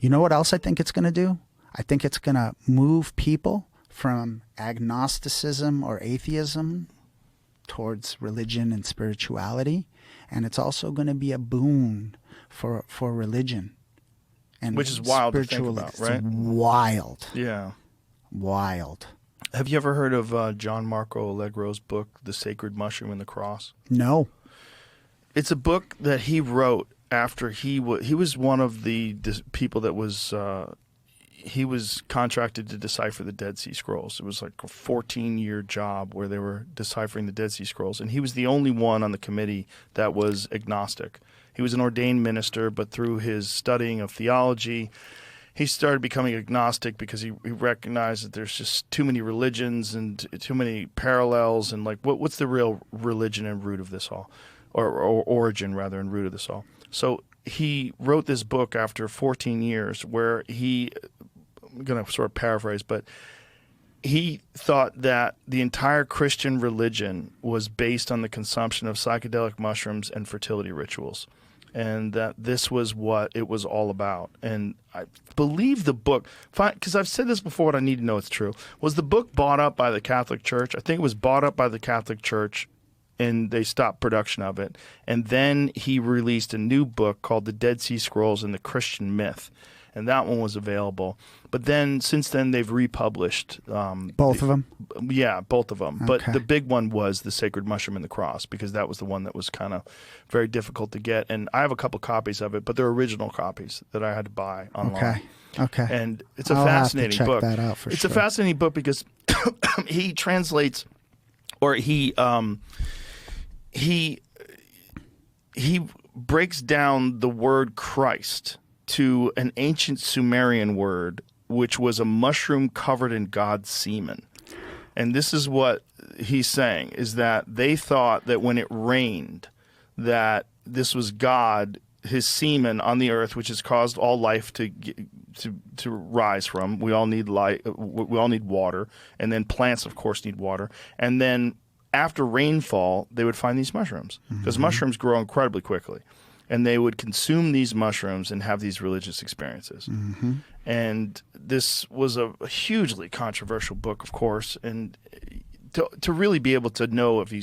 You know what else I think it's going to do? I think it's going to move people from agnosticism or atheism towards religion and spirituality. And it's also going to be a boon for religion. And which is wild to think about, right? Wild. Yeah. Wild. Have you ever heard of John Marco Allegro's book, The Sacred Mushroom and the Cross? No. It's a book that he wrote after he was one of the people that was he was contracted to decipher the Dead Sea Scrolls. It was like a 14-year job where they were deciphering the Dead Sea Scrolls, and he was the only one on the committee that was agnostic. He was an ordained minister, but through his studying of theology, he started becoming agnostic because he recognized that there's just too many religions and too many parallels, and like what's the real religion and root of this all, or origin rather and root of this all. So he wrote this book after 14 years where I'm going to sort of paraphrase, but he thought that the entire Christian religion was based on the consumption of psychedelic mushrooms and fertility rituals, and that this was what it was all about. And I believe the book, because I've said this before, but I need to know it's true, was the book bought up by the Catholic Church? I think it was bought up by the Catholic Church, and they stopped production of it. And then he released a new book called The Dead Sea Scrolls and the Christian Myth, and that one was available. But then, since then, they've republished both of them? Yeah, both of them. Okay. But the big one was The Sacred Mushroom and the Cross, because that was the one that was kind of very difficult to get. And I have a couple copies of it, but they're original copies that I had to buy online. Okay. And it's a I'll fascinating have to check book. that out for it's sure. a fascinating book because he translates, or he breaks down the word Christ to an ancient Sumerian word, which was a mushroom covered in God's semen. And this is what he's saying, is that they thought that when it rained, that this was God, his semen on the earth, which has caused all life to rise from. We all need light. We all need water. And then plants, of course, need water. And then after rainfall, they would find these mushrooms, because mushrooms grow incredibly quickly. And they would consume these mushrooms and have these religious experiences. And this was a hugely controversial book, of course. And to really be able to know if he's